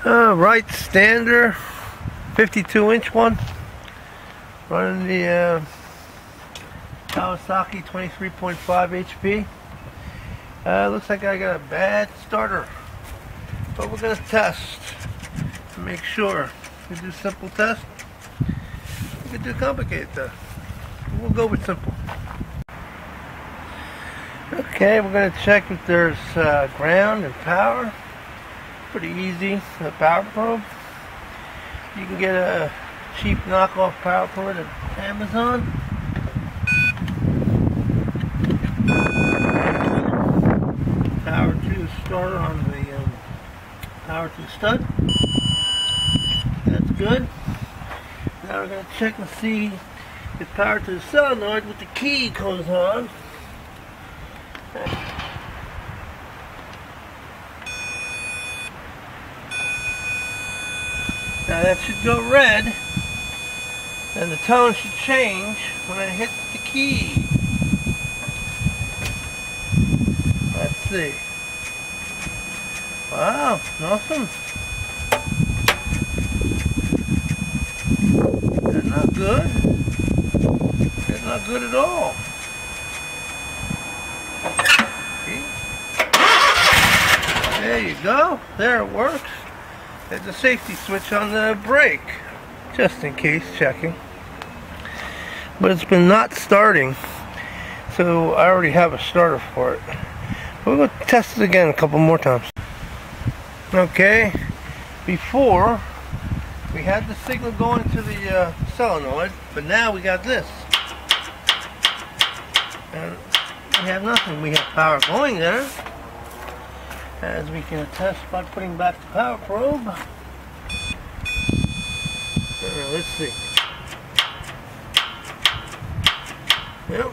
Wright standard 52-inch one, running the Kawasaki 23.5 HP. Looks like I got a bad starter, but we're going to test to make sure. We do simple test, we can do complicated test. We'll go with simple. Okay, we're going to check if there's ground and power. Pretty easy. The power probe. You can get a cheap knockoff power probe at Amazon. Power to the starter on the power to the stud. That's good. Now we're going to check and see if power to the solenoid with the key goes on. Now that should go red, and the tone should change when I hit the key. Let's see. Wow, awesome. That's not good. That's not good at all. See? There you go. There it works. There's a safety switch on the brake, just in case, checking. But it's been not starting, so I already have a starter for it. We're going to test it again a couple more times. Okay, before we had the signal going to the solenoid, but now we got this. And we have nothing. We have power going there, as we can attest by putting back the power probe. Let's see. Yep,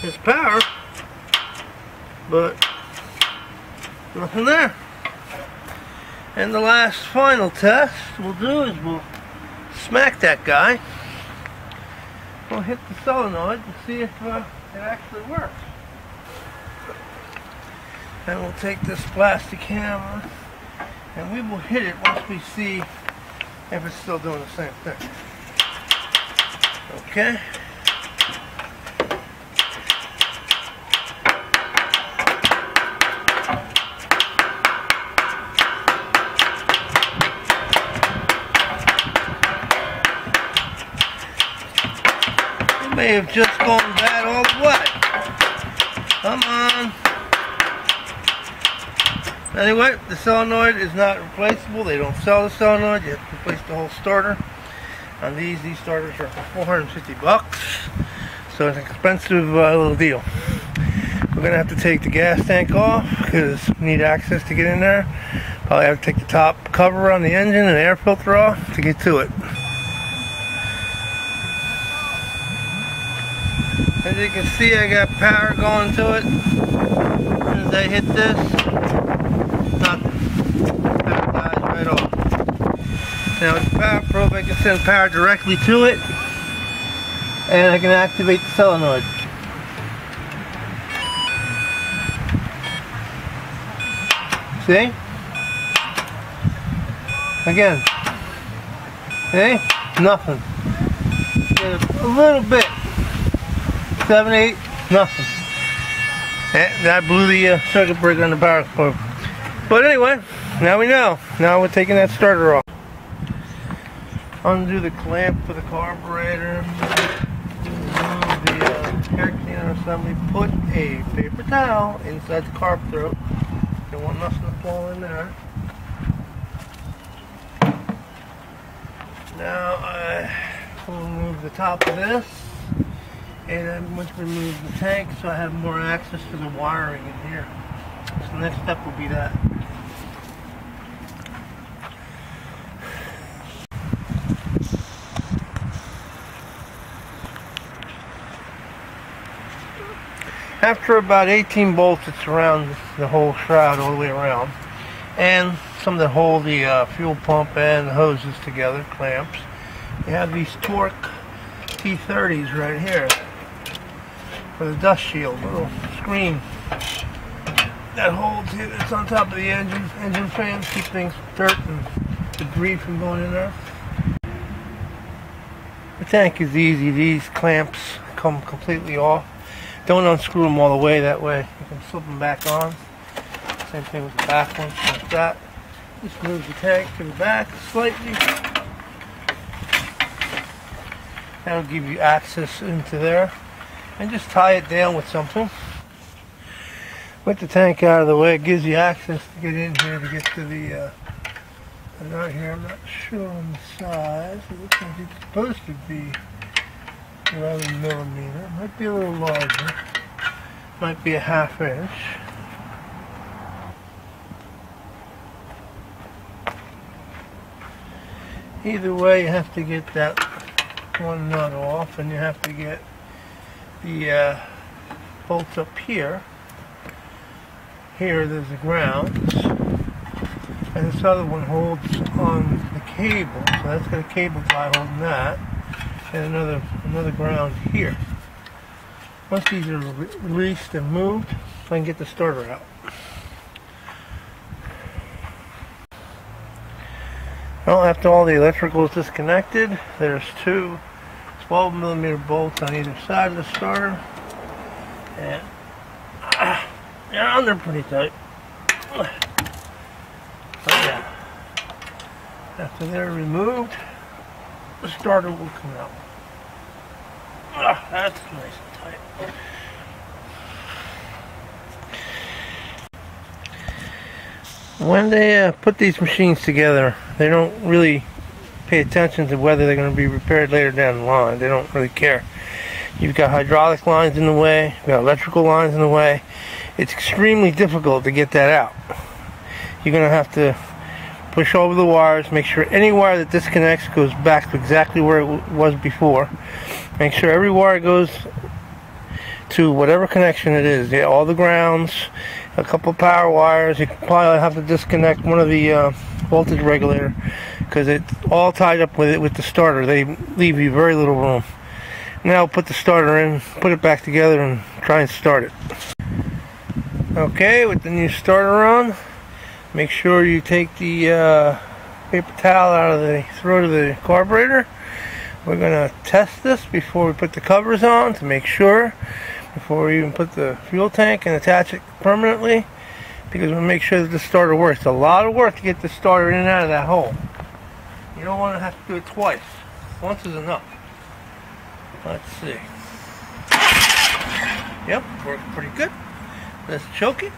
there's power, but nothing there. And the last final test we'll do is we'll smack that guy. We'll hit the solenoid and see if it actually works. And we'll take this plastic hammer and we will hit it once we see if it's still doing the same thing. Okay. It may have just gone bad all the way. Come on. Anyway, the solenoid is not replaceable. They don't sell the solenoid. You have to replace the whole starter. On these starters are $450. So it's an expensive little deal. We're going to have to take the gas tank off because we need access to get in there. Probably have to take the top cover on the engine and the air filter off to get to it. As you can see, I got power going to it. As soon as I hit this, that dies right off. Now with the power probe, I can send power directly to it, and I can activate the solenoid. See? Again. See? Nothing. Get a little bit. 7, 8, nothing. And that blew the circuit breaker on the power probe. But anyway, now we know. Now we're taking that starter off. Undo the clamp for the carburetor. Remove the air cleaner assembly. Put a paper towel inside the carb throat. Don't want nothing to fall in there. Now I will remove the top of this. And I'm going to remove the tank so I have more access to the wiring in here. So the next step will be that. After about 18 bolts, it surrounds the whole shroud all the way around. And some that hold the fuel pump and the hoses together, clamps. You have these torque T30s right here for the dust shield, little screen that holds it. It's on top of the engine fan, keep things dirt and debris from going in there. The tank is easy. These clamps come completely off. Don't unscrew them all the way, that way you can slip them back on. Same thing with the back ones, like that. Just move the tank to the back slightly. That'll give you access into there. And just tie it down with something. With the tank out of the way, it gives you access to get in here to get to the nut here. I'm not sure on the size. It looks like it's supposed to be 11 millimeter. Might be a little larger. Might be a ½ inch. Either way, you have to get that one nut off, and you have to get the bolts up here. Here there's the grounds, and this other one holds on the cable, so that's got a cable tie holding that, and another ground here. Once these are released and moved, I can get the starter out. Well, after all the electrical is disconnected, there's two 12 millimeter bolts on either side of the starter, and yeah, they're pretty tight. But yeah, after they're removed, the starter will come out. That's nice and tight. When they put these machines together, they don't really pay attention to whether they're going to be repaired later down the line. They don't really care. You've got hydraulic lines in the way, you've got electrical lines in the way. It's extremely difficult to get that out. You're going to have to push over the wires, make sure any wire that disconnects goes back to exactly where it was before. Make sure every wire goes to whatever connection it is. Yeah, all the grounds, a couple power wires. You probably have to disconnect one of the voltage regulator, because it's all tied up with the starter. They leave you very little room. Now put the starter in, put it back together, and try and start it. Okay, with the new starter on, make sure you take the paper towel out of the throat of the carburetor. We're going to test this before we put the covers on to make sure, before we even put the fuel tank and attach it permanently, because we'll make sure that the starter works. It's a lot of work to get the starter in and out of that hole. You don't want to have to do it twice. Once is enough. Let's see. Yep, works pretty good. Let's choke it.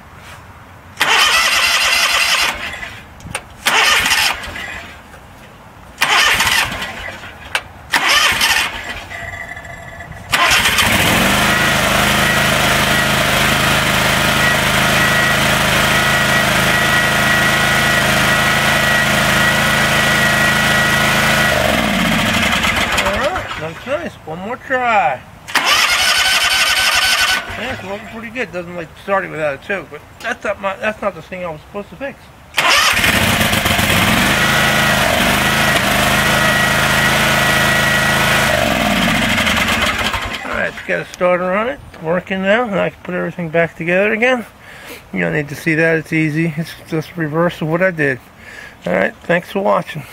Looks nice. One more try. Yeah, it's looking pretty good. Doesn't like starting without a choke, but that's not the thing I was supposed to fix. Alright, it's got a starter on it. It's working now, and I can put everything back together again. You don't need to see that. It's easy. It's just reverse of what I did. Alright, thanks for watching.